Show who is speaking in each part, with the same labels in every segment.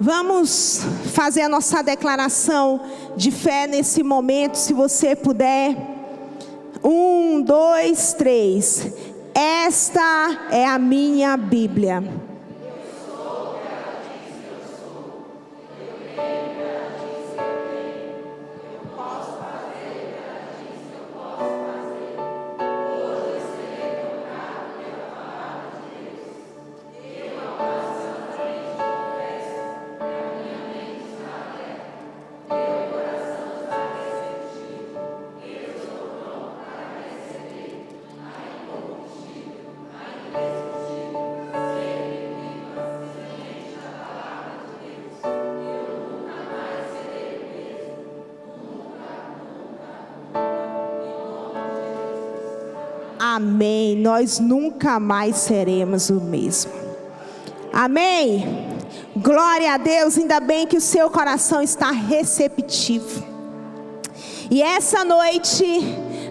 Speaker 1: Vamos fazer a nossa declaração de fé nesse momento, se você puder. 1, 2, 3. Esta é a minha Bíblia. Amém. Nós nunca mais seremos o mesmo. Amém. Glória a Deus. Ainda bem que o seu coração está receptivo. E essa noite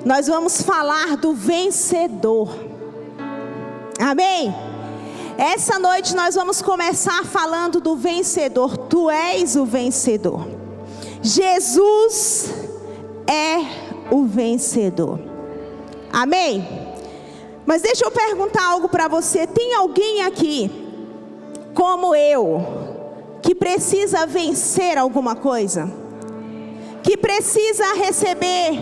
Speaker 1: nós vamos falar do vencedor. Amém. Essa noite nós vamos começar falando do vencedor. Tu és o vencedor. Jesus é o vencedor. Amém. Mas deixa eu perguntar algo para você. Tem alguém aqui, como eu, que precisa vencer alguma coisa? Que precisa receber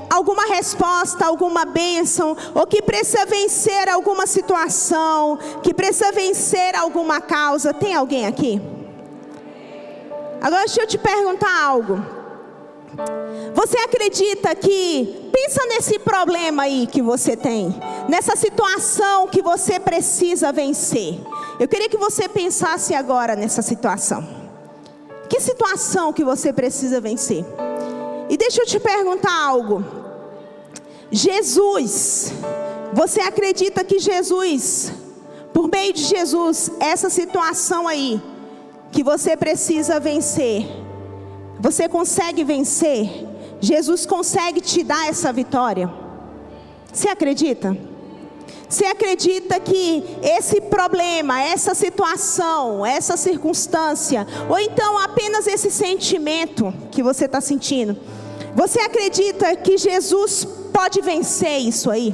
Speaker 1: alguma resposta, alguma bênção? Ou que precisa vencer alguma situação? Que precisa vencer alguma causa? Tem alguém aqui? Agora deixa eu te perguntar algo. Você acredita que, pensa nesse problema aí que você tem, nessa situação que você precisa vencer. Eu queria que você pensasse agora nessa situação. Que situação que você precisa vencer? E deixa eu te perguntar algo. Jesus, você acredita que Jesus, por meio de Jesus, essa situação aí que você precisa vencer, você consegue vencer? Jesus consegue te dar essa vitória? Você acredita? Você acredita que esse problema, essa situação, essa circunstância, ou então apenas esse sentimento que você está sentindo, você acredita que Jesus pode vencer isso aí?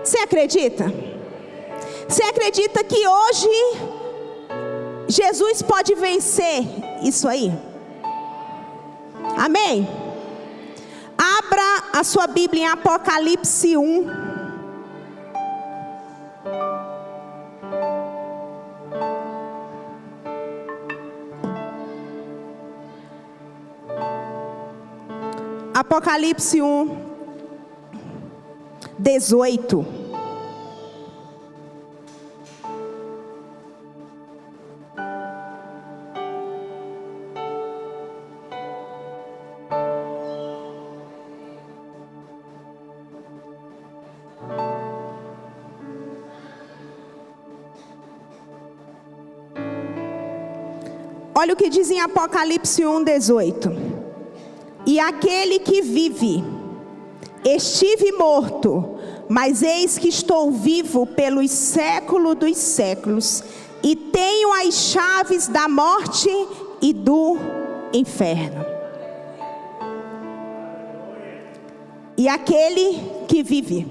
Speaker 1: Você acredita? Você acredita que hoje Jesus pode vencer isso aí? Amém? Abra a sua Bíblia em Apocalipse 1. Apocalipse 1, 18. Olha o que diz em Apocalipse 1, 18. E aquele que vive, estive morto, mas eis que estou vivo pelos séculos dos séculos, e tenho as chaves da morte e do inferno. E aquele que vive,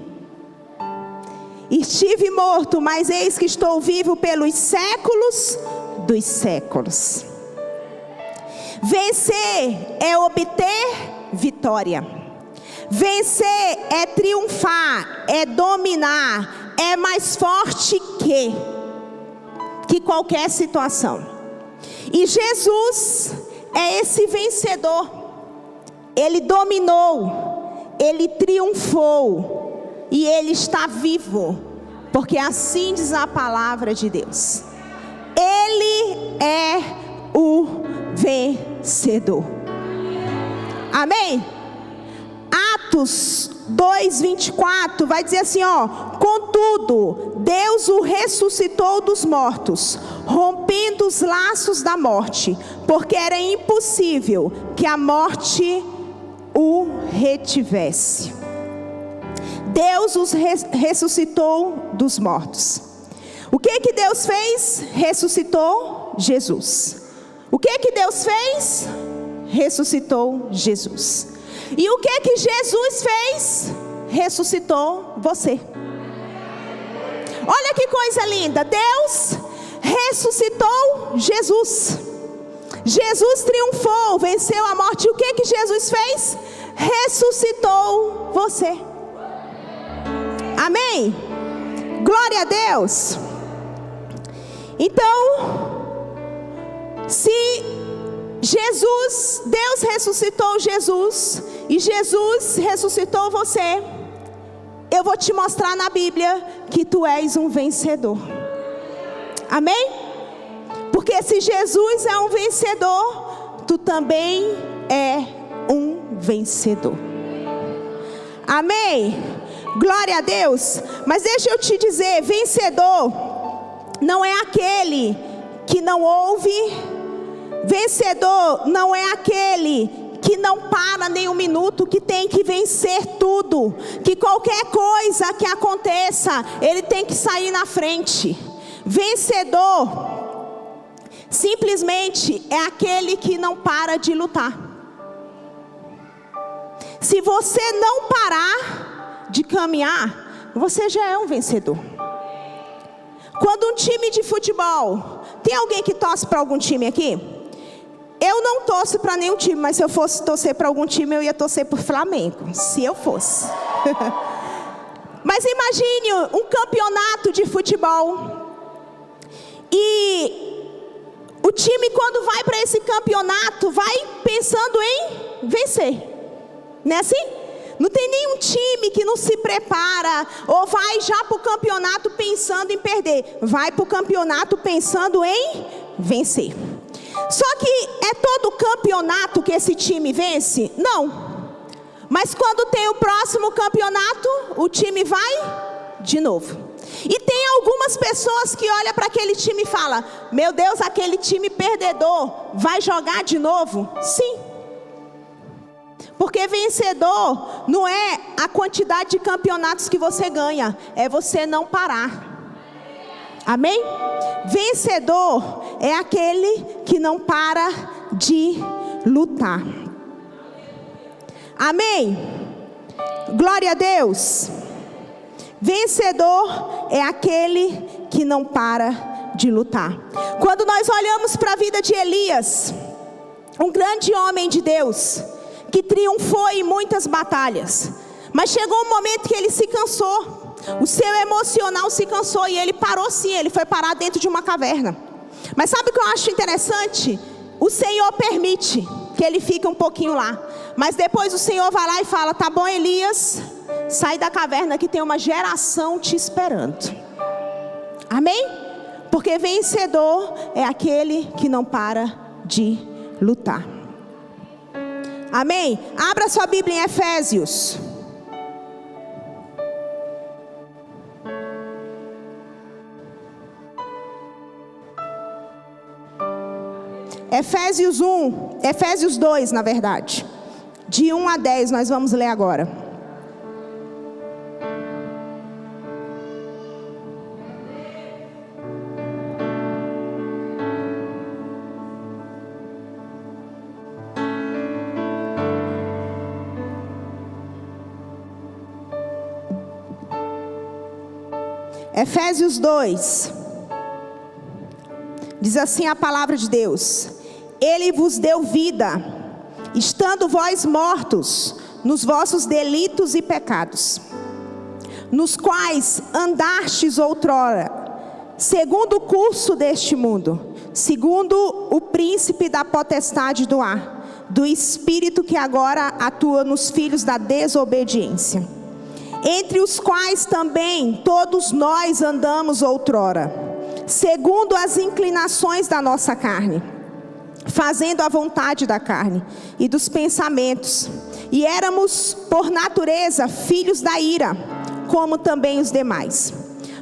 Speaker 1: estive morto, mas eis que estou vivo pelos séculos dos séculos. Vencer é obter vitória. Vencer é triunfar, é dominar, é mais forte que qualquer situação. E Jesus é esse vencedor. Ele dominou, ele triunfou e ele está vivo, porque assim diz a palavra de Deus. Ele é o vencedor. Amém? Atos 2:24 vai dizer assim, ó: contudo, Deus o ressuscitou dos mortos, rompendo os laços da morte, porque era impossível que a morte o retivesse. Deus os ressuscitou dos mortos. O que que Deus fez? Ressuscitou Jesus. O que que Deus fez? Ressuscitou Jesus. E o que que Jesus fez? Ressuscitou você. Olha que coisa linda. Deus ressuscitou Jesus. Jesus triunfou, venceu a morte. E o que que Jesus fez? Ressuscitou você. Amém? Glória a Deus. Então, se Deus ressuscitou Jesus, e Jesus ressuscitou você, eu vou te mostrar na Bíblia que tu és um vencedor. Amém? Porque se Jesus é um vencedor, tu também é um vencedor. Amém? Glória a Deus. Mas deixa eu te dizer, vencedor não é aquele que não ouve. Vencedor não é aquele que não para nem um minuto, que tem que vencer tudo, que qualquer coisa que aconteça, ele tem que sair na frente. Vencedor simplesmente é aquele que não para de lutar. Se você não parar de caminhar, você já é um vencedor. Quando um time de futebol, tem alguém que torce para algum time aqui? Eu não torço para nenhum time, mas se eu fosse torcer para algum time, eu ia torcer por Flamengo, se eu fosse. Mas imagine um campeonato de futebol, e o time, quando vai para esse campeonato, vai pensando em vencer. Não é assim? Não tem nenhum time que não se prepara, ou vai já para o campeonato pensando em perder. Vai para o campeonato pensando em vencer. Só que é todo campeonato que esse time vence? Não. Mas quando tem o próximo campeonato, o time vai de novo. E tem algumas pessoas que olham para aquele time e falam: meu Deus, aquele time perdedor vai jogar de novo? Sim. Porque vencedor não é a quantidade de campeonatos que você ganha, é você não parar. Amém? Vencedor é aquele que não para de lutar. Amém? Glória a Deus. Vencedor é aquele que não para de lutar. Quando nós olhamos para a vida de Elias, um grande homem de Deus, que triunfou em muitas batalhas, mas chegou um momento que ele se cansou. O seu emocional se cansou e ele parou sim, ele foi parar dentro de uma caverna. Mas sabe o que eu acho interessante? O Senhor permite que ele fique um pouquinho lá, mas depois o Senhor vai lá e fala: tá bom, Elias, sai da caverna que tem uma geração te esperando. Amém? Porque vencedor é aquele que não para de lutar. Amém? Abra sua Bíblia em Efésios. Efésios 2, na verdade. De 1 a 10 nós vamos ler agora. Efésios 2. Diz assim a palavra de Deus: Ele vos deu vida, estando vós mortos nos vossos delitos e pecados, nos quais andastes outrora, segundo o curso deste mundo, segundo o príncipe da potestade do ar, do espírito que agora atua nos filhos da desobediência, entre os quais também todos nós andamos outrora, segundo as inclinações da nossa carne, fazendo a vontade da carne e dos pensamentos, e éramos por natureza filhos da ira, como também os demais.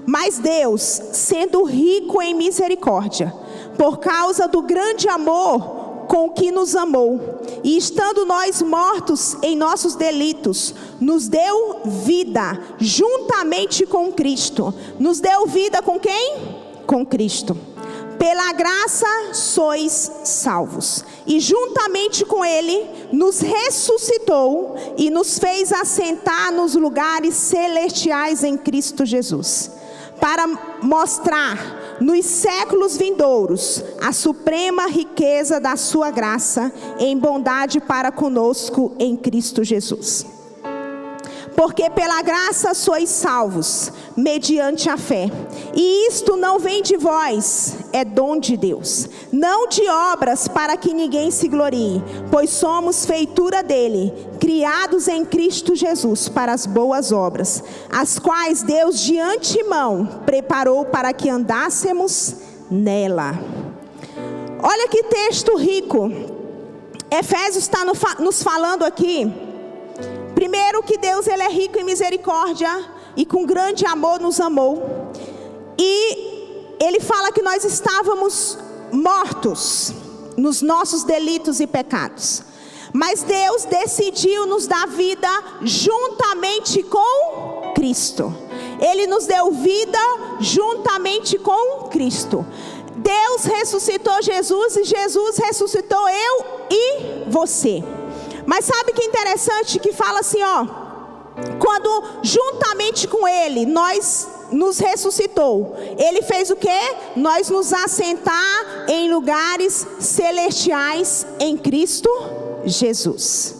Speaker 1: Mas Deus, sendo rico em misericórdia, por causa do grande amor com que nos amou, e estando nós mortos em nossos delitos, nos deu vida juntamente com Cristo. Nos deu vida com quem? com Cristo. Pela graça sois salvos. E juntamente com Ele nos ressuscitou e nos fez assentar nos lugares celestiais em Cristo Jesus, para mostrar nos séculos vindouros a suprema riqueza da sua graça em bondade para conosco em Cristo Jesus. Porque pela graça sois salvos, mediante a fé. E isto não vem de vós, é dom de Deus. Não de obras para que ninguém se glorie, pois somos feitura dele, criados em Cristo Jesus para as boas obras, as quais Deus de antemão preparou para que andássemos nela. Olha que texto rico. Efésios está nos falando aqui. Primeiro que Deus ele é rico em misericórdia e com grande amor nos amou. E ele fala que nós estávamos mortos nos nossos delitos e pecados. Mas Deus decidiu nos dar vida juntamente com Cristo. Ele nos deu vida juntamente com Cristo. Deus ressuscitou Jesus e Jesus ressuscitou eu e você. Mas sabe que interessante que fala assim, ó, quando juntamente com Ele nós nos ressuscitou, Ele fez o quê? Nós nos assentar em lugares celestiais em Cristo Jesus.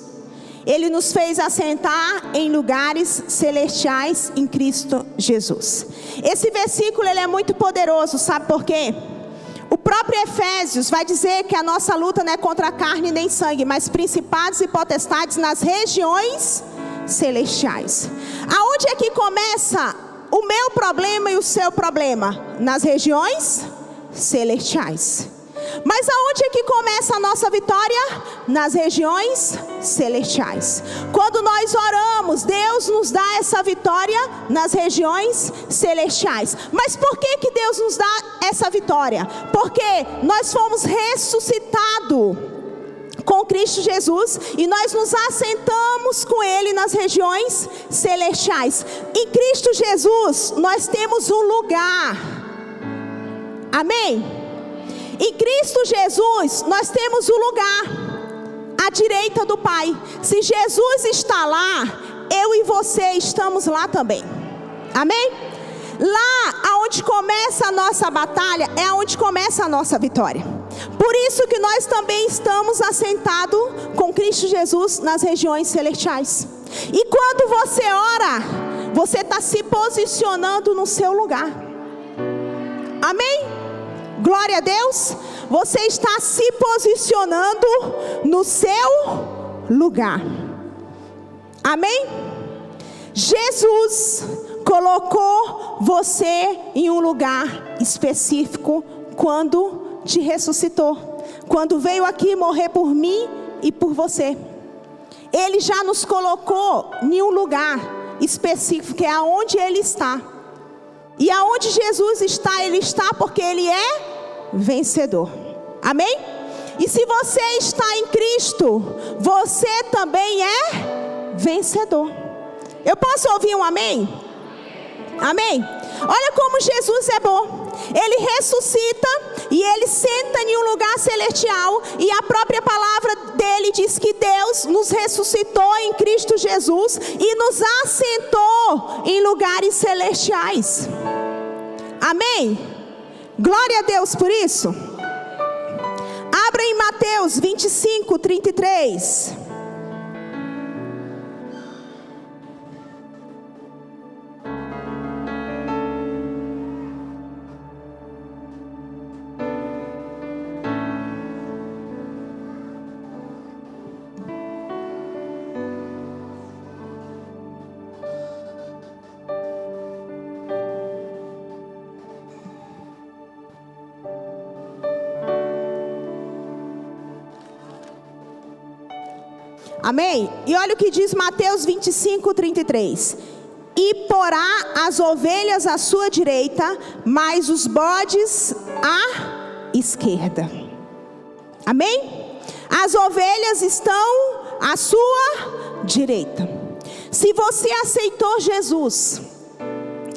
Speaker 1: Ele nos fez assentar em lugares celestiais em Cristo Jesus. Esse versículo ele é muito poderoso, sabe por quê? O próprio Efésios vai dizer que a nossa luta não é contra a carne nem sangue, mas principados e potestades nas regiões celestiais. Aonde é que começa o meu problema e o seu problema? Nas regiões celestiais. Mas aonde é que começa a nossa vitória? Nas regiões celestiais. Quando nós oramos, Deus nos dá essa vitória nas regiões celestiais. Mas por que Deus nos dá essa vitória? Porque nós fomos ressuscitados com Cristo Jesus e nós nos assentamos com Ele nas regiões celestiais. Em Cristo Jesus nós temos um lugar. Amém? Em Cristo Jesus nós temos um lugar à direita do Pai. Se Jesus está lá, eu e você estamos lá também. Amém? Lá aonde começa a nossa batalha é aonde começa a nossa vitória. Por isso que nós também estamos assentados com Cristo Jesus nas regiões celestiais. E quando você ora, você está se posicionando no seu lugar. Amém? Glória a Deus. Você está se posicionando no seu lugar. Amém? Jesus colocou você em um lugar específico quando te ressuscitou, quando veio aqui morrer por mim e por você. Ele já nos colocou em um lugar específico, que é aonde Ele está. E aonde Jesus está, Ele está porque Ele é vencedor. Amém? E se você está em Cristo, você também é vencedor. Eu posso ouvir um amém? Amém? Olha como Jesus é bom. Ele ressuscita e Ele senta em um lugar celestial. E a própria palavra dele diz que Deus nos ressuscitou em Cristo Jesus e nos assentou em lugares celestiais. Amém? Glória a Deus por isso. Abra em Mateus 25, 33. Amém? E olha o que diz Mateus 25, 33. E porá as ovelhas à sua direita, mas os bodes à esquerda. Amém? As ovelhas estão à sua direita. Se você aceitou Jesus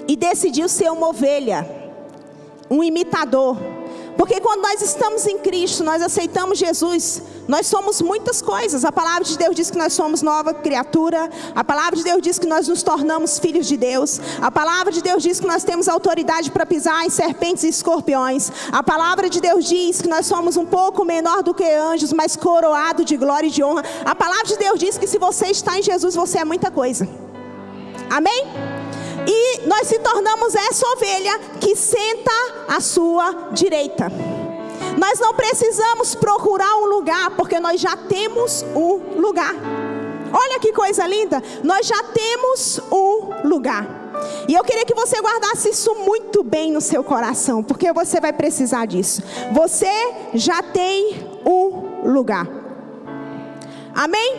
Speaker 1: e decidiu ser uma ovelha, um imitador. Porque quando nós estamos em Cristo, nós aceitamos Jesus, nós somos muitas coisas. A palavra de Deus diz que nós somos nova criatura. A palavra de Deus diz que nós nos tornamos filhos de Deus. A palavra de Deus diz que nós temos autoridade para pisar em serpentes e escorpiões. A palavra de Deus diz que nós somos um pouco menor do que anjos, mas coroado de glória e de honra. A palavra de Deus diz que se você está em Jesus, você é muita coisa. Amém? E nós se tornamos essa ovelha que senta à sua direita. Nós não precisamos procurar um lugar, porque nós já temos um lugar. Olha que coisa linda, nós já temos um lugar. E eu queria que você guardasse isso muito bem no seu coração, porque você vai precisar disso. Você já tem um lugar. Amém?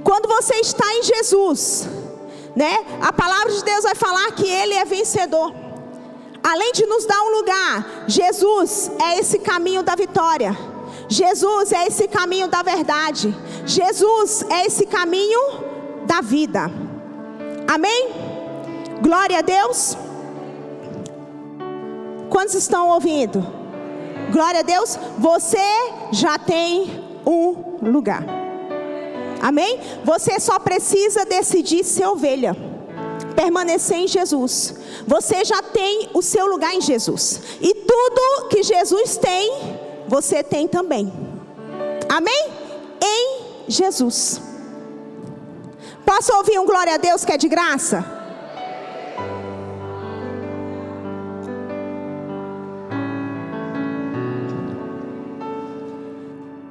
Speaker 1: Quando você está em Jesus, né? A palavra de Deus vai falar que Ele é vencedor. Além de nos dar um lugar, Jesus é esse caminho da vitória. Jesus é esse caminho da verdade. Jesus é esse caminho da vida. Amém? Glória a Deus. Quantos estão ouvindo? Glória a Deus. Você já tem um lugar. Amém? Você só precisa decidir ser ovelha, permanecer em Jesus. Você já tem o seu lugar em Jesus. E tudo que Jesus tem, você tem também. Amém? Em Jesus. Posso ouvir um glória a Deus que é de graça?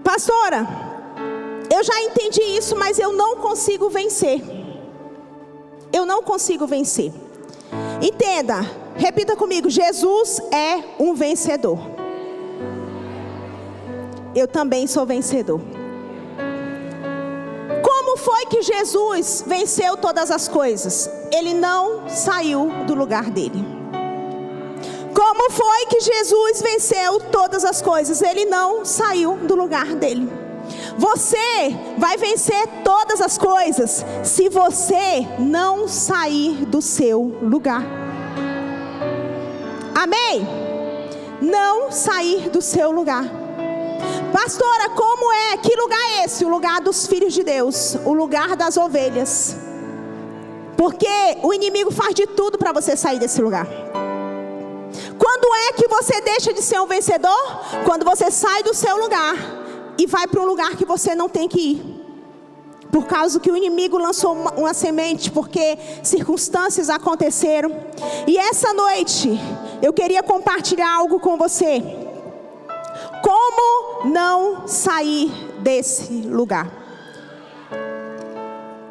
Speaker 1: Pastora, eu já entendi isso, mas eu não consigo vencer. Eu não consigo vencer. Entenda, repita comigo: Jesus é um vencedor. Eu também sou vencedor. Como foi que Jesus venceu todas as coisas? Ele não saiu do lugar dele. Como foi que Jesus venceu todas as coisas? Ele não saiu do lugar dele. Você vai vencer todas as coisas se você não sair do seu lugar. Amém? Não sair do seu lugar. Pastora, como é? Que lugar é esse? O lugar dos filhos de Deus, o lugar das ovelhas. Porque o inimigo faz de tudo para você sair desse lugar. Quando é que você deixa de ser um vencedor? Quando você sai do seu lugar e vai para um lugar que você não tem que ir. Por causa que o inimigo lançou uma semente, porque circunstâncias aconteceram. E essa noite eu queria compartilhar algo com você. Como não sair desse lugar?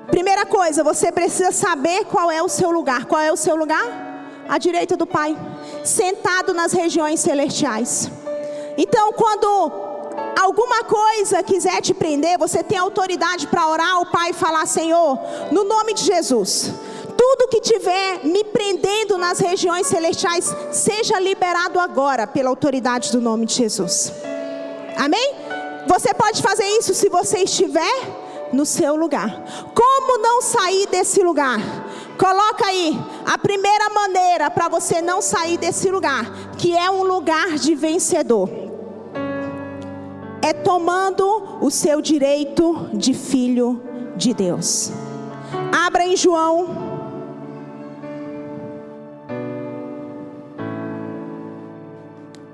Speaker 1: Primeira coisa, você precisa saber qual é o seu lugar. Qual é o seu lugar? À direita do Pai, sentado nas regiões celestiais. Então, quando alguma coisa quiser te prender, você tem autoridade para orar ao Pai e falar: Senhor, no nome de Jesus, tudo que tiver me prendendo nas regiões celestiais, seja liberado agora pela autoridade do nome de Jesus. Amém? Você pode fazer isso se você estiver no seu lugar. Como não sair desse lugar? Coloca aí a primeira maneira para você não sair desse lugar, que é um lugar de vencedor. É tomando o seu direito de filho de Deus. Abra em João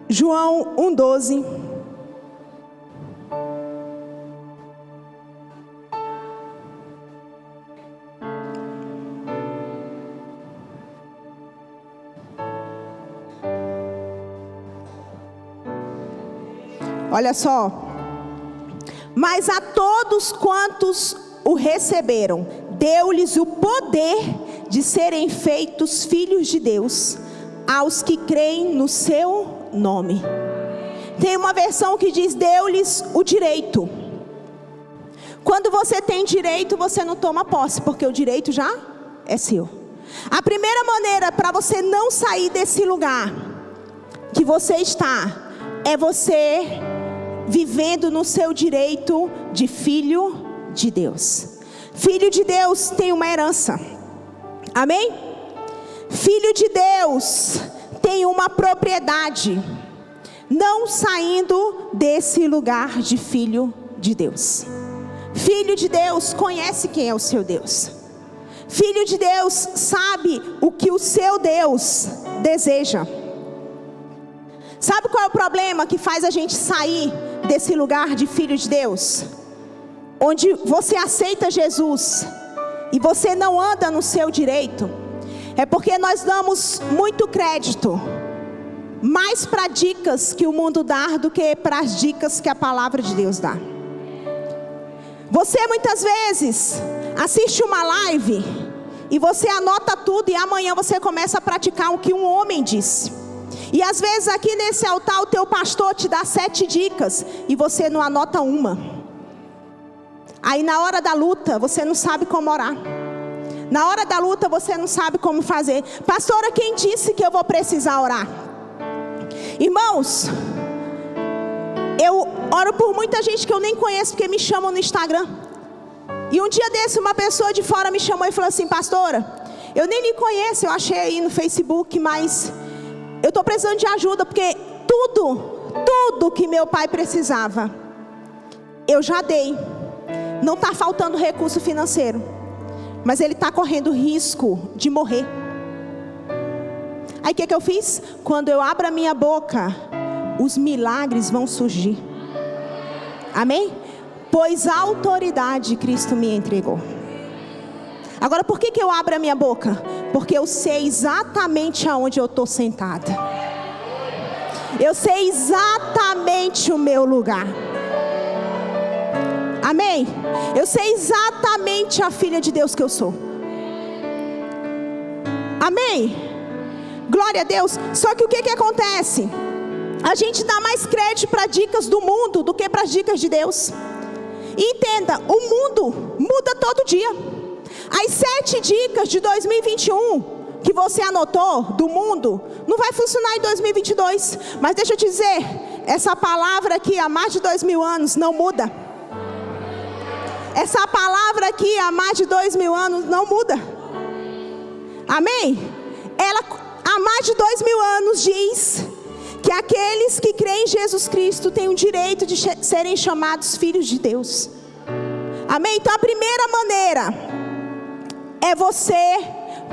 Speaker 1: 1:12. Olha só. Mas a todos quantos o receberam, deu-lhes o poder de serem feitos filhos de Deus, aos que creem no seu nome. Tem uma versão que diz: deu-lhes o direito. Quando você tem direito, você não toma posse, porque o direito já é seu. A primeira maneira para você não sair desse lugar que você está, é você vivendo no seu direito de filho de Deus. Filho de Deus tem uma herança. Amém? Filho de Deus tem uma propriedade, não saindo desse lugar de filho de Deus. Filho de Deus conhece quem é o seu Deus. Filho de Deus sabe o que o seu Deus deseja. Sabe qual é o problema que faz a gente sair desse lugar de filho de Deus? Onde você aceita Jesus e você não anda no seu direito. É porque nós damos muito crédito mais para dicas que o mundo dá do que para as dicas que a palavra de Deus dá. Você muitas vezes assiste uma live e você anota tudo, e amanhã você começa a praticar o que um homem disse. E às vezes aqui nesse altar o teu pastor te dá 7 dicas e você não anota uma. Aí na hora da luta você não sabe como orar. Na hora da luta você não sabe como fazer. Pastora, quem disse que eu vou precisar orar? Irmãos, eu oro por muita gente que eu nem conheço, porque me chamam no Instagram. E um dia desse uma pessoa de fora me chamou e falou assim: pastora, eu nem lhe conheço, eu achei aí no Facebook, mas eu estou precisando de ajuda, porque tudo que meu pai precisava, eu já dei. Não está faltando recurso financeiro, mas ele está correndo risco de morrer. Aí o que eu fiz? Quando eu abro a minha boca, os milagres vão surgir. Amém? Pois a autoridade Cristo me entregou. Agora, por que eu abro a minha boca? Porque eu sei exatamente aonde eu estou sentada. Eu sei exatamente o meu lugar. Amém? Eu sei exatamente a filha de Deus que eu sou. Amém? Glória a Deus. Só que o que acontece? A gente dá mais crédito para dicas do mundo do que para as dicas de Deus. E entenda, o mundo muda todo dia. As 7 dicas de 2021 que você anotou do mundo não vai funcionar em 2022. Mas deixa eu te dizer, essa palavra aqui há mais de 2000 anos não muda. Essa palavra aqui há mais de 2000 anos não muda. Amém? Ela há mais de 2000 anos diz que aqueles que creem em Jesus Cristo têm o direito de serem chamados filhos de Deus. Amém? Então a primeira maneira é você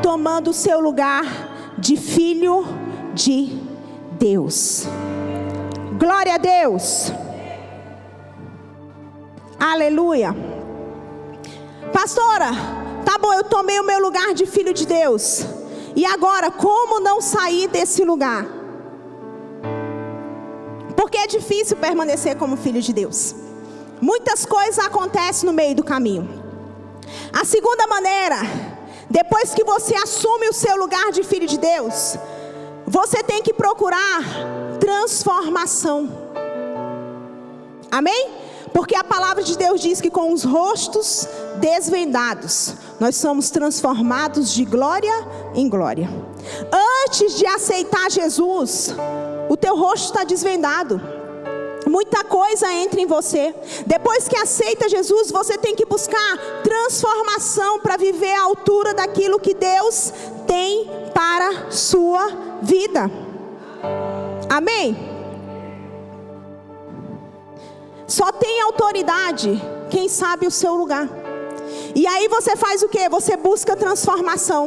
Speaker 1: tomando o seu lugar de filho de Deus. Glória a Deus. Aleluia. Pastora, tá bom, eu tomei o meu lugar de filho de Deus. E agora, como não sair desse lugar? Porque é difícil permanecer como filho de Deus. Muitas coisas acontecem no meio do caminho. A segunda maneira, depois que você assume o seu lugar de filho de Deus, você tem que procurar transformação. Amém? Porque a palavra de Deus diz que com os rostos desvendados, nós somos transformados de glória em glória. Antes de aceitar Jesus, o teu rosto está desvendado. Muita coisa entra em você. Depois que aceita Jesus, você tem que buscar transformação para viver à altura daquilo que Deus tem para a sua vida. Amém? Só tem autoridade quem sabe o seu lugar. E aí você faz o quê? Você busca transformação.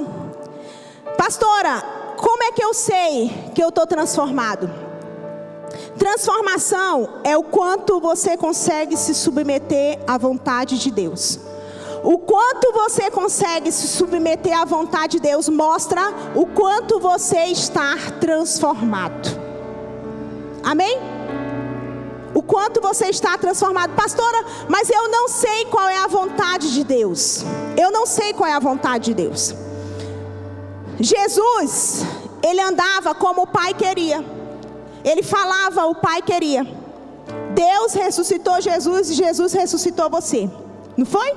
Speaker 1: Pastora, como é que eu sei que eu estou transformado? Transformação é o quanto você consegue se submeter à vontade de Deus. O quanto você consegue se submeter à vontade de Deus mostra o quanto você está transformado. Amém? O quanto você está transformado. Pastora, mas eu não sei qual é a vontade de Deus. Eu não sei qual é a vontade de Deus. Jesus, ele andava como o Pai queria. Ele falava, o Pai queria. Deus ressuscitou Jesus e Jesus ressuscitou você. Não foi?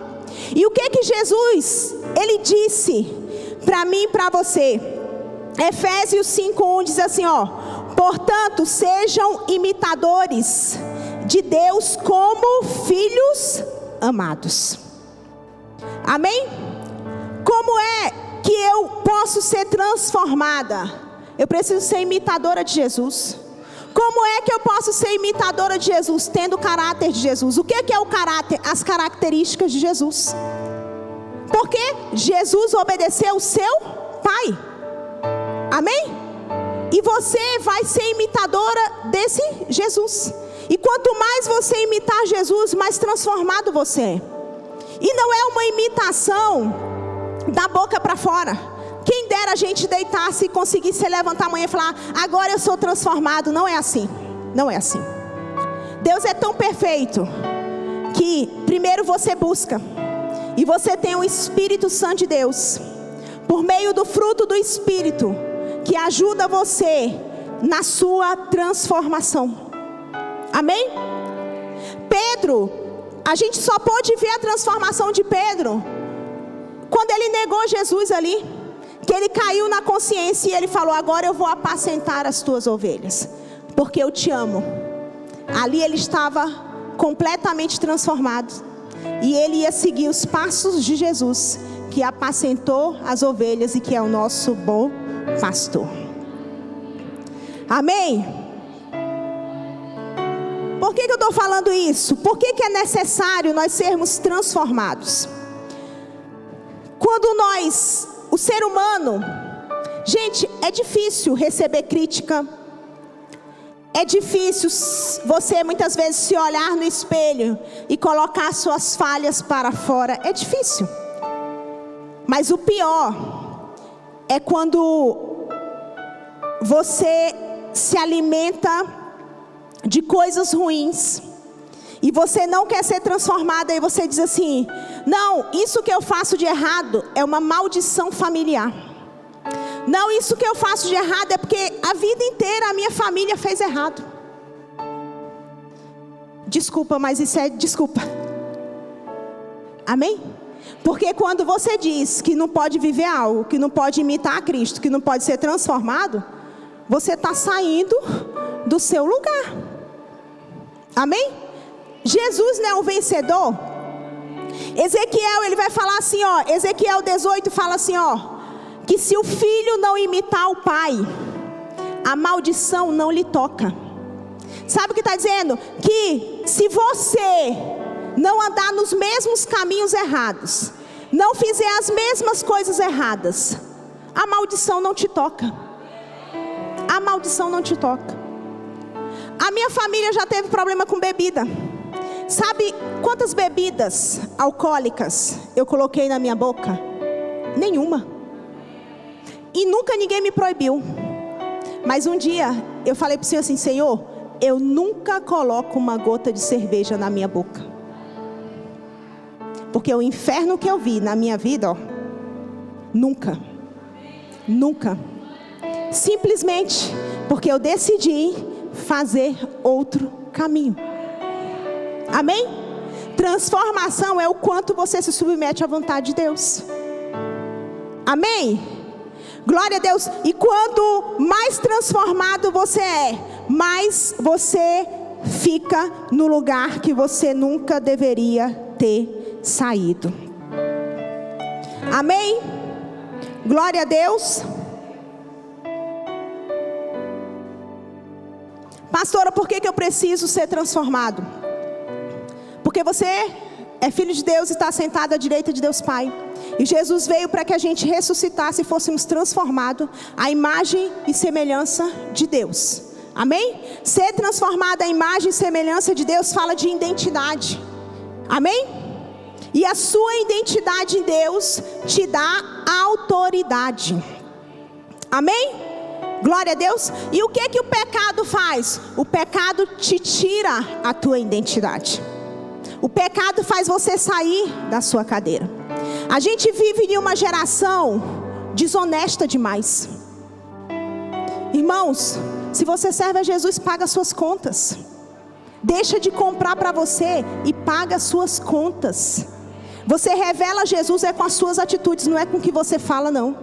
Speaker 1: E o que Jesus, ele disse para mim e para você? Efésios 5:1 diz assim, ó: portanto, sejam imitadores de Deus como filhos amados. Amém? Como é que eu posso ser transformada? Eu preciso ser imitadora de Jesus. Como é que eu posso ser imitadora de Jesus? Tendo o caráter de Jesus. O que é o caráter? As características de Jesus. Porque Jesus obedeceu o seu Pai. Amém? E você vai ser imitadora desse Jesus. E quanto mais você imitar Jesus, mais transformado você é. E não é uma imitação da boca para fora. Quem dera a gente deitar-se e conseguisse levantar amanhã e falar: agora eu sou transformado. Não é assim. Não é assim. Deus é tão perfeito que primeiro você busca. E você tem o Espírito Santo de Deus, por meio do fruto do Espírito, que ajuda você na sua transformação. Amém? Pedro, a gente só pôde ver a transformação de Pedro quando ele negou Jesus ali, que ele caiu na consciência e ele falou: agora eu vou apacentar as tuas ovelhas, porque eu te amo. Ali ele estava completamente transformado. E ele ia seguir os passos de Jesus, que apacentou as ovelhas e que é o nosso bom pastor. Amém? Por que eu estou falando isso? Por que é necessário nós sermos transformados? Quando o ser humano, gente, é difícil receber crítica. É difícil você muitas vezes se olhar no espelho e colocar suas falhas para fora. É difícil. Mas o pior é quando você se alimenta de coisas ruins e você não quer ser transformada, e você diz assim: não, isso que eu faço de errado é uma maldição familiar. Não, isso que eu faço de errado é porque a vida inteira a minha família fez errado. Desculpa, mas isso é desculpa. Amém? Porque quando você diz que não pode viver algo, que não pode imitar a Cristo, que não pode ser transformado, você está saindo do seu lugar. Amém? Jesus não é o vencedor. Ezequiel, ele vai falar assim, ó, Ezequiel 18 fala assim, ó, que se o filho não imitar o pai, a maldição não lhe toca. Sabe o que está dizendo? Que se você não andar nos mesmos caminhos errados, não fizer as mesmas coisas erradas, a maldição não te toca. A maldição não te toca. A minha família já teve problema com bebida. Sabe quantas bebidas alcoólicas eu coloquei na minha boca? Nenhuma. E nunca ninguém me proibiu. Mas um dia eu falei para o Senhor assim: Senhor, eu nunca coloco uma gota de cerveja na minha boca. Porque o inferno que eu vi na minha vida, ó, nunca. Simplesmente porque eu decidi fazer outro caminho. Amém? Transformação é o quanto você se submete à vontade de Deus. Amém? Glória a Deus. E quanto mais transformado você é, mais você fica no lugar que você nunca deveria ter saído. Amém? Glória a Deus. Pastora, por que eu preciso ser transformado? Porque você é filho de Deus e está sentado à direita de Deus Pai. E Jesus veio para que a gente ressuscitasse e fôssemos transformados à imagem e semelhança de Deus. Amém? Ser transformado à imagem e semelhança de Deus fala de identidade. Amém? E a sua identidade em Deus te dá autoridade. Amém? Glória a Deus. E o que o pecado faz? O pecado te tira a tua identidade. O pecado faz você sair da sua cadeira. A gente vive em uma geração desonesta demais. Irmãos, se você serve a Jesus, paga suas contas. Deixa de comprar para você e paga suas contas. Você revela Jesus é com as suas atitudes, não é com o que você fala, não.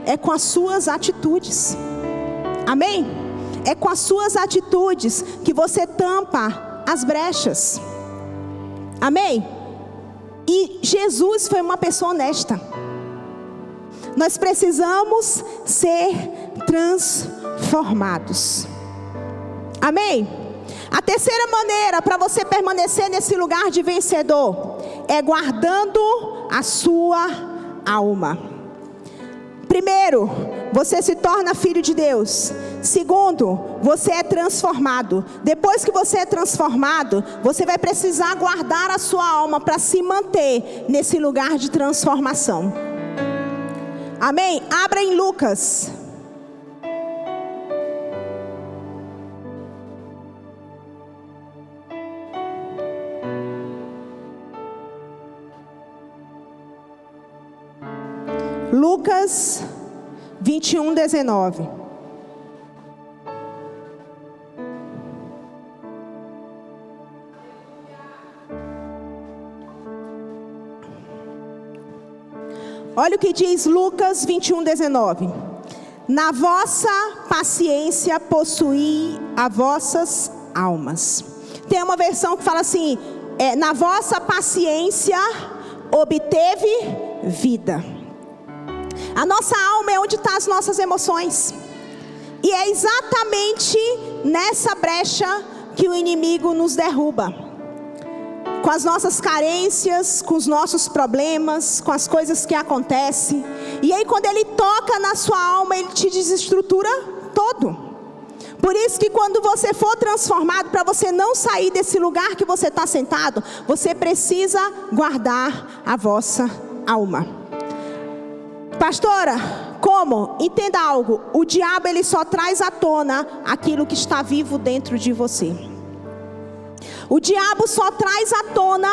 Speaker 1: É com as suas atitudes. Amém? É com as suas atitudes que você tampa as brechas. Amém? E Jesus foi uma pessoa honesta. Nós precisamos ser transformados. Amém? A terceira maneira para você permanecer nesse lugar de vencedor é guardando a sua alma. Primeiro, você se torna filho de Deus. Segundo, você é transformado. Depois que você é transformado, você vai precisar guardar a sua alma para se manter nesse lugar de transformação. Amém? Abra em Lucas. Lucas 21:19. Olha o que diz Lucas 21:19. Na vossa paciência possuí as vossas almas. Tem uma versão que fala assim, na vossa paciência obteve vida. A nossa alma é onde estão as nossas emoções. E é exatamente nessa brecha que o inimigo nos derruba. Com as nossas carências, com os nossos problemas, com as coisas que acontecem. E aí quando ele toca na sua alma, ele te desestrutura todo. Por isso que quando você for transformado, para você não sair desse lugar que você está sentado, você precisa guardar a vossa alma. Pastora, como? Entenda algo. O diabo ele só traz à tona aquilo que está vivo dentro de você. O diabo só traz à tona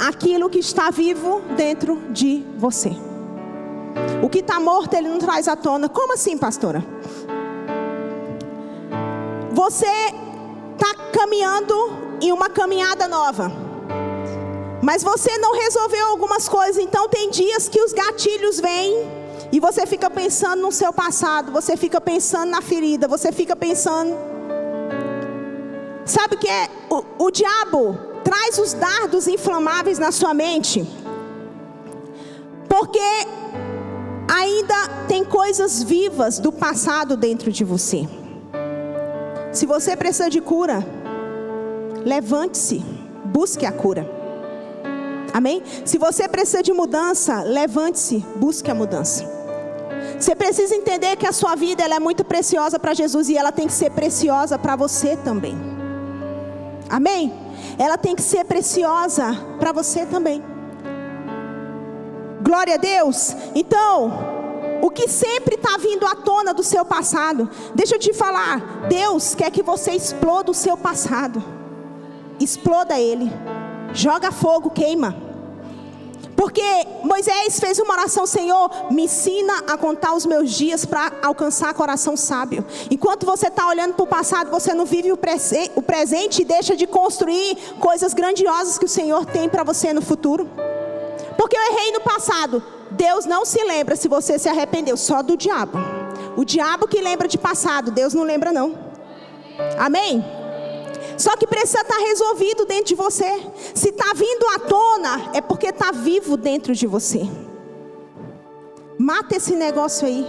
Speaker 1: aquilo que está vivo dentro de você. O que está morto ele não traz à tona. Como assim, pastora? Você está caminhando em uma caminhada nova, mas você não resolveu algumas coisas. Então tem dias que os gatilhos vêm e você fica pensando no seu passado, você fica pensando na ferida, você fica pensando. Sabe o que é? O diabo traz os dardos inflamáveis na sua mente, porque ainda tem coisas vivas do passado dentro de você. Se você precisa de cura, levante-se, busque a cura. Amém? Se você precisa de mudança, levante-se, busque a mudança. Você precisa entender que a sua vida ela é muito preciosa para Jesus e ela tem que ser preciosa para você também. Amém? Ela tem que ser preciosa para você também. Glória a Deus. Então, o que sempre está vindo à tona do seu passado, deixa eu te falar, Deus quer que você exploda o seu passado. Exploda ele. Joga fogo, queima. Porque Moisés fez uma oração: Senhor, me ensina a contar os meus dias para alcançar coração sábio. Enquanto você está olhando para o passado, você não vive o presente e deixa de construir coisas grandiosas que o Senhor tem para você no futuro. Porque eu errei no passado. Deus não se lembra se você se arrependeu, só do diabo. O diabo que lembra de passado, Deus não lembra não. Amém? Só que precisa estar resolvido dentro de você. Se está vindo à tona, é porque está vivo dentro de você. Mata esse negócio aí.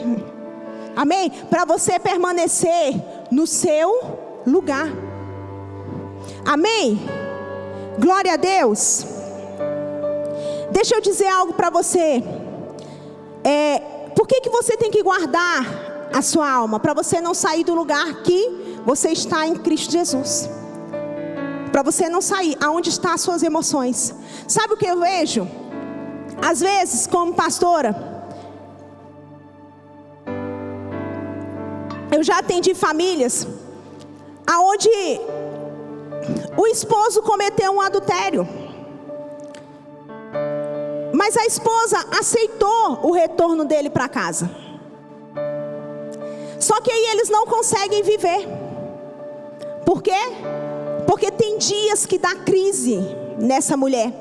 Speaker 1: Amém? Para você permanecer no seu lugar. Amém? Glória a Deus. Deixa eu dizer algo para você. Por que você tem que guardar a sua alma? Para você não sair do lugar que você está em Cristo Jesus. Para você não sair aonde estão as suas emoções. Sabe o que eu vejo? Às vezes, como pastora, eu já atendi famílias aonde o esposo cometeu um adultério, mas a esposa aceitou o retorno dele para casa. Só que aí eles não conseguem viver. Por quê? Porque tem dias que dá crise nessa mulher.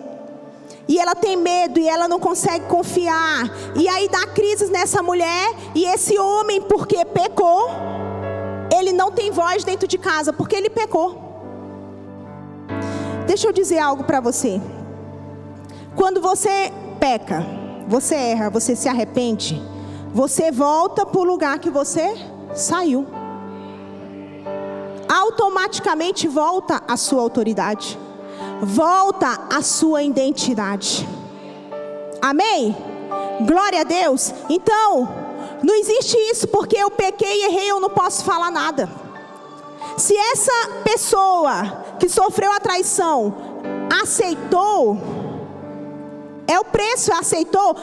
Speaker 1: E ela tem medo e ela não consegue confiar. E aí dá crise nessa mulher. E esse homem, porque pecou, ele não tem voz dentro de casa, porque ele pecou. Deixa eu dizer algo para você. Quando você peca, você erra, você se arrepende, você volta para o lugar que você saiu. Automaticamente volta a sua autoridade, volta a sua identidade. Amém? Glória a Deus. Então, não existe isso, porque eu pequei e errei, eu não posso falar nada. Se essa pessoa que sofreu a traição aceitou, é o preço, aceitou,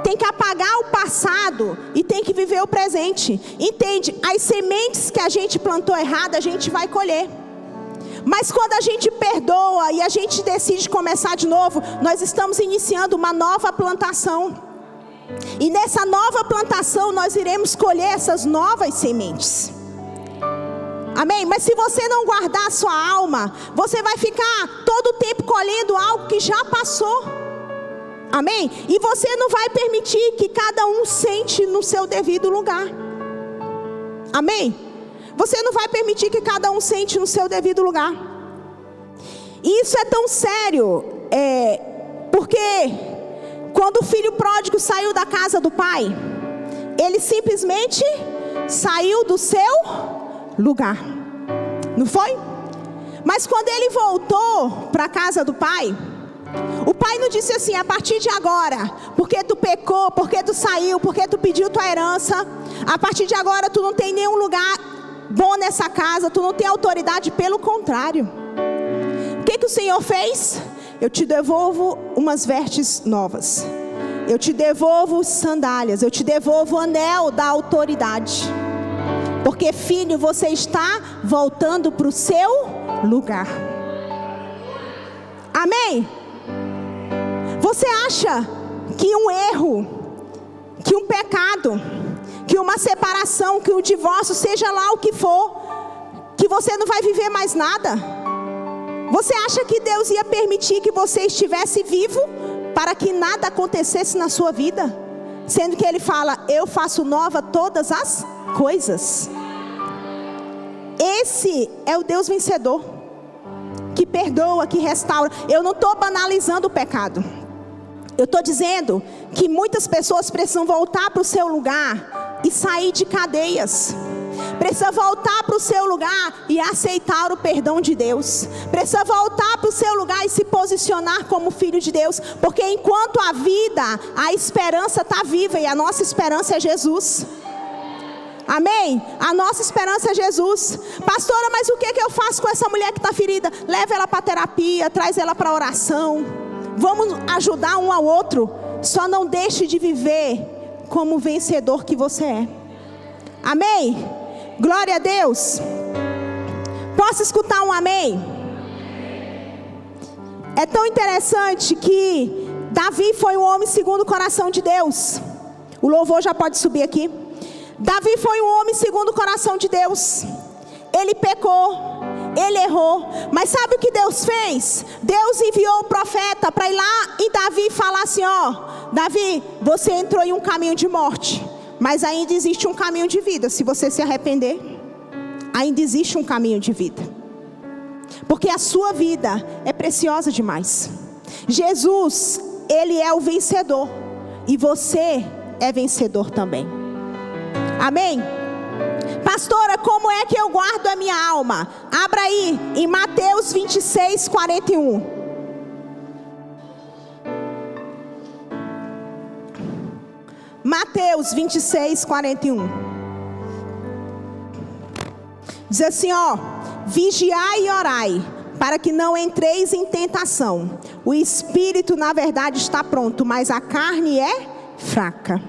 Speaker 1: tem que apagar o passado e tem que viver o presente. Entende? As sementes que a gente plantou errado, a gente vai colher. Mas quando a gente perdoa e a gente decide começar de novo, nós estamos iniciando uma nova plantação. E nessa nova plantação nós iremos colher essas novas sementes. Amém? Mas se você não guardar a sua alma, você vai ficar todo o tempo colhendo algo que já passou. Amém? E você não vai permitir que cada um sente no seu devido lugar. Amém? Você não vai permitir que cada um sente no seu devido lugar. E isso é tão sério, porque quando o filho pródigo saiu da casa do pai, ele simplesmente saiu do seu lugar, não foi? Mas quando ele voltou para a casa do pai, o pai não disse assim: a partir de agora, porque tu pecou, porque tu saiu, porque tu pediu tua herança, a partir de agora tu não tem nenhum lugar bom nessa casa, tu não tem autoridade. Pelo contrário, o que o Senhor fez? Eu te devolvo umas vestes novas, eu te devolvo sandálias, eu te devolvo o anel da autoridade, porque filho, você está voltando para o seu lugar. Amém? Você acha que um erro, que um pecado, que uma separação, que um divórcio, seja lá o que for, que você não vai viver mais nada? Você acha que Deus ia permitir que você estivesse vivo para que nada acontecesse na sua vida? Sendo que Ele fala: eu faço nova todas as coisas. Esse é o Deus vencedor, que perdoa, que restaura. Eu não estou banalizando o pecado. Eu estou dizendo que muitas pessoas precisam voltar para o seu lugar e sair de cadeias. Precisa voltar para o seu lugar e aceitar o perdão de Deus. Precisa voltar para o seu lugar e se posicionar como filho de Deus. Porque enquanto há vida, a esperança está viva, e a nossa esperança é Jesus. Amém? A nossa esperança é Jesus. Pastora, mas o que eu faço com essa mulher que está ferida? Leva ela para terapia, traz ela para oração. Vamos ajudar um ao outro. Só não deixe de viver como o vencedor que você é. Amém? Glória a Deus. Posso escutar um amém? É tão interessante que Davi foi um homem segundo o coração de Deus. O louvor já pode subir aqui. Davi foi um homem segundo o coração de Deus. Ele pecou, ele errou, mas sabe o que Deus fez? Deus enviou o profeta para ir lá em Davi e falar assim: ó, Davi, você entrou em um caminho de morte, mas ainda existe um caminho de vida. Se você se arrepender, ainda existe um caminho de vida, porque a sua vida é preciosa demais. Jesus, Ele é o vencedor, e você é vencedor também. Amém? Pastora, como é que eu guardo a minha alma? Abra aí em Mateus 26, 41. Mateus 26, 41. Diz assim, ó: vigiai e orai, para que não entreis em tentação. O espírito na verdade está pronto, mas a carne é fraca.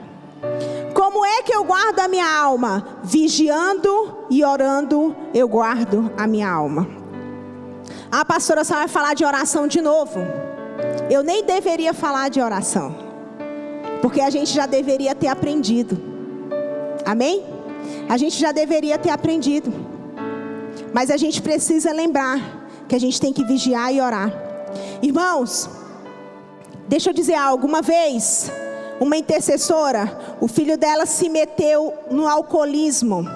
Speaker 1: Como é que eu guardo a minha alma? Vigiando e orando, eu guardo a minha alma. A pastora só vai falar de oração de novo. Eu nem deveria falar de oração, porque a gente já deveria ter aprendido. Amém? A gente já deveria ter aprendido. Mas a gente precisa lembrar que a gente tem que vigiar e orar. Irmãos, deixa eu dizer algo. Uma vez, uma intercessora, o filho dela se meteu no alcoolismo.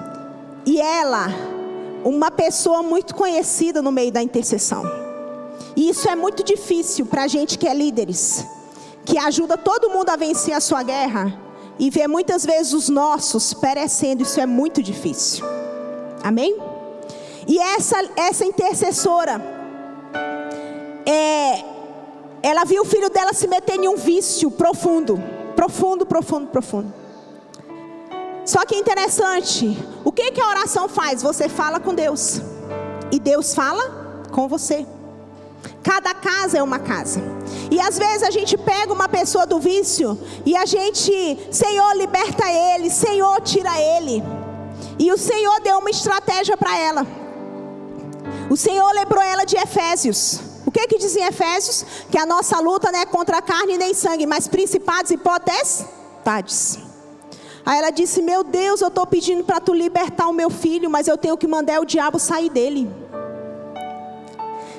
Speaker 1: E ela, uma pessoa muito conhecida no meio da intercessão. E isso é muito difícil para a gente que é líderes, que ajuda todo mundo a vencer a sua guerra. e ver muitas vezes os nossos perecendo. Isso é muito difícil. Amém? E essa intercessora, ela viu o filho dela se meter em um vício profundo. Só que é interessante, o que a oração faz? Você fala com Deus, e Deus fala com você. Cada casa é uma casa. E às vezes a gente pega uma pessoa do vício, e a gente, Senhor, liberta ele, Senhor, tira ele. E o Senhor deu uma estratégia para ela. O Senhor lembrou ela de Efésios. O que diz em Efésios? Que a nossa luta não é contra a carne nem sangue, mas principados e potestades. Aí ela disse: meu Deus, eu estou pedindo para tu libertar o meu filho, mas eu tenho que mandar o diabo sair dele.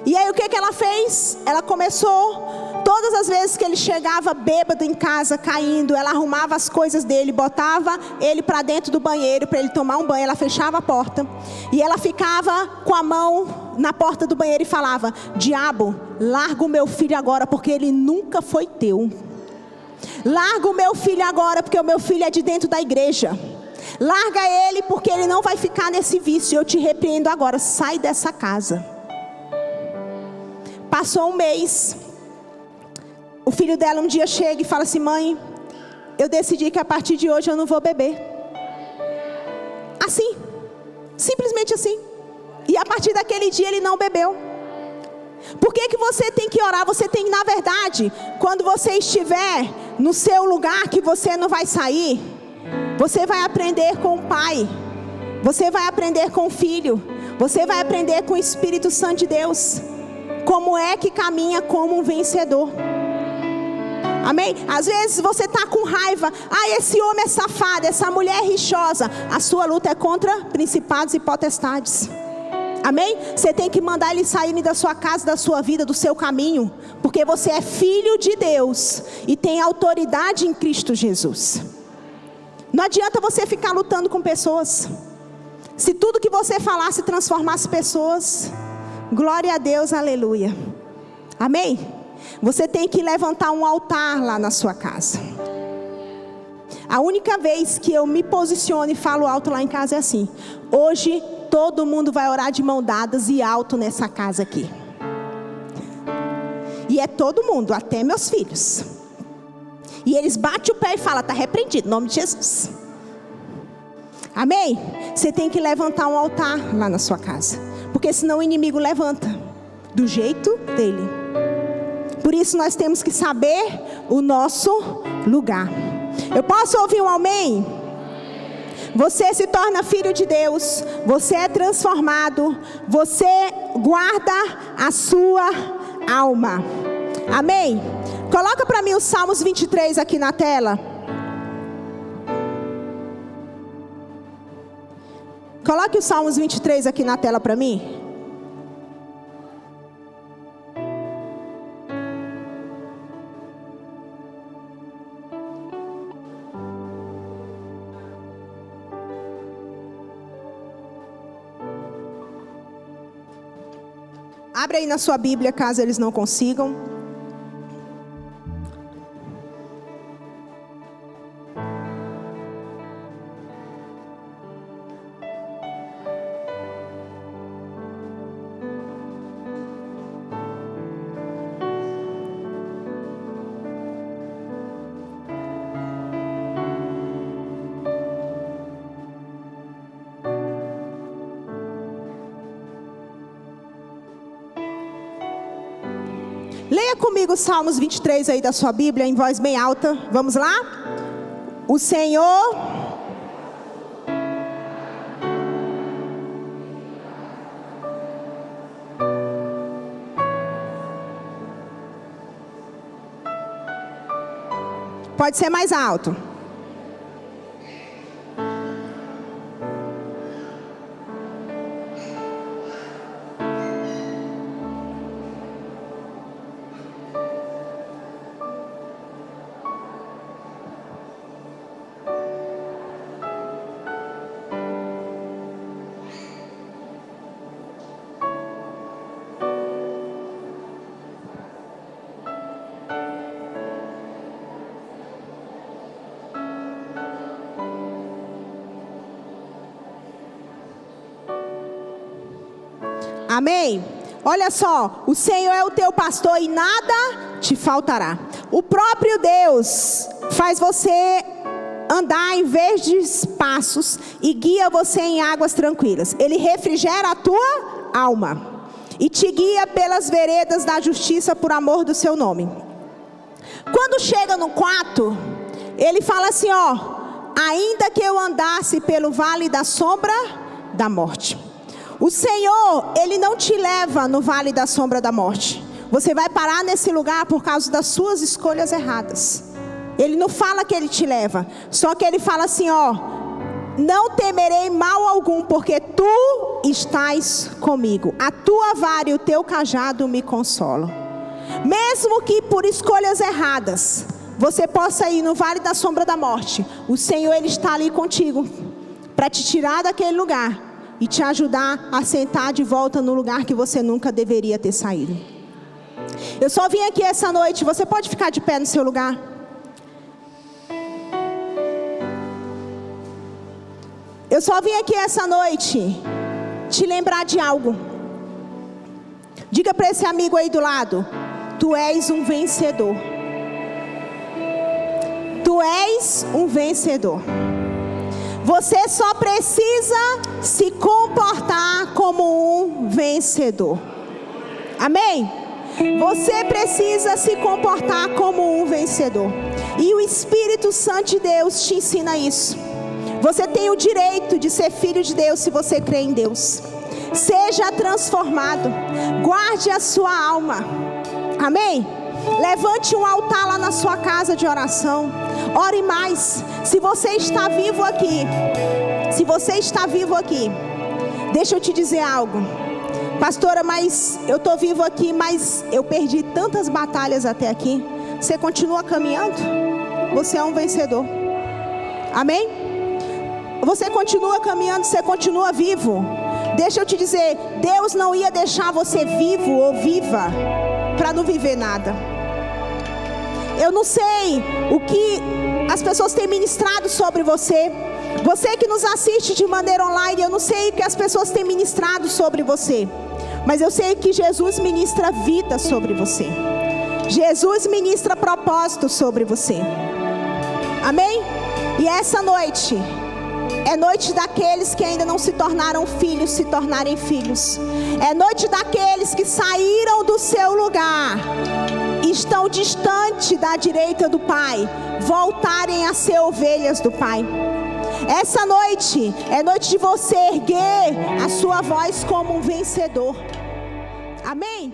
Speaker 1: E aí o que ela fez? Ela começou, todas as vezes que ele chegava bêbado em casa, caindo, ela arrumava as coisas dele, botava ele para dentro do banheiro para ele tomar um banho. Ela fechava a porta e ela ficava com a mão na porta do banheiro e falava: diabo, larga o meu filho agora, porque ele nunca foi teu. Larga o meu filho agora, porque o meu filho é de dentro da igreja. Larga ele, porque ele não vai ficar nesse vício. Eu te repreendo agora, sai dessa casa. Passou um mês. O filho dela um dia chega e fala assim: mãe, eu decidi que a partir de hoje eu não vou beber. Assim, simplesmente assim. E a partir daquele dia ele não bebeu. Por que você tem que orar? Você tem, na verdade, quando você estiver no seu lugar que você não vai sair, você vai aprender com o Pai, você vai aprender com o Filho, você vai aprender com o Espírito Santo de Deus, como é que caminha como um vencedor. Amém? Às vezes você está com raiva: esse homem é safado, essa mulher é rixosa. A sua luta é contra principados e potestades. Amém? Você tem que mandar eles saírem da sua casa, da sua vida, do seu caminho, porque você é filho de Deus e tem autoridade em Cristo Jesus. Não adianta você ficar lutando com pessoas. Se tudo que você falasse transformasse pessoas, glória a Deus, aleluia. Amém? Você tem que levantar um altar lá na sua casa. A única vez que eu me posiciono e falo alto lá em casa é assim: hoje todo mundo vai orar de mão dadas e alto nessa casa aqui. E é todo mundo, até meus filhos. E eles batem o pé e falam: está repreendido, em nome de Jesus. Amém? Você tem que levantar um altar lá na sua casa, porque senão o inimigo levanta do jeito dele. Por isso nós temos que saber o nosso lugar. Eu posso ouvir um amém? Você se torna filho de Deus, você é transformado, você guarda a sua alma. Amém? Coloca para mim o Salmos 23 aqui na tela. Coloque o Salmos 23 aqui na tela para mim. Abre aí na sua Bíblia, caso eles não consigam. Leia comigo Salmos 23 aí da sua Bíblia, em voz bem alta. Vamos lá? O Senhor... Pode ser mais alto. Amém? Olha só, o Senhor é o teu pastor e nada te faltará. O próprio Deus faz você andar em verdes passos e guia você em águas tranquilas. Ele refrigera a tua alma e te guia pelas veredas da justiça por amor do seu nome. Quando chega no 4, ele fala assim, ó: ainda que eu andasse pelo vale da sombra da morte. O Senhor, Ele não te leva no vale da sombra da morte. Você vai parar nesse lugar por causa das suas escolhas erradas. Ele não fala que Ele te leva, só que Ele fala assim, ó: não temerei mal algum, porque Tu estás comigo. A Tua vara e o Teu cajado me consolam. Mesmo que por escolhas erradas você possa ir no vale da sombra da morte, o Senhor, Ele está ali contigo para te tirar daquele lugar e te ajudar a sentar de volta no lugar que você nunca deveria ter saído. Eu só vim aqui essa noite. Você pode ficar de pé no seu lugar? Eu só vim aqui essa noite te lembrar de algo. Diga para esse amigo aí do lado: tu és um vencedor. Tu és um vencedor. Você só precisa se comportar como um vencedor. Amém? Você precisa se comportar como um vencedor. E o Espírito Santo de Deus te ensina isso. Você tem o direito de ser filho de Deus se você crê em Deus. Seja transformado. Guarde a sua alma. Amém? Levante um altar lá na sua casa de oração. Ore mais. Se você está vivo aqui, deixa eu te dizer algo. Pastora, mas eu estou vivo aqui, mas eu perdi tantas batalhas até aqui. Você continua caminhando? Você é um vencedor. Amém? Você continua caminhando, você continua vivo. Deixa eu te dizer, Deus não ia deixar você vivo ou viva para não viver nada. Eu não sei o que as pessoas têm ministrado sobre você. Você que nos assiste de maneira online, eu não sei o que as pessoas têm ministrado sobre você. Mas eu sei que Jesus ministra vida sobre você. Jesus ministra propósito sobre você. Amém? E essa noite é noite daqueles que ainda não se tornaram filhos, se tornarem filhos. É noite daqueles que saíram do seu lugar, estão distante da direita do Pai, voltarem a ser ovelhas do Pai. Essa noite é noite de você erguer a sua voz como um vencedor. Amém?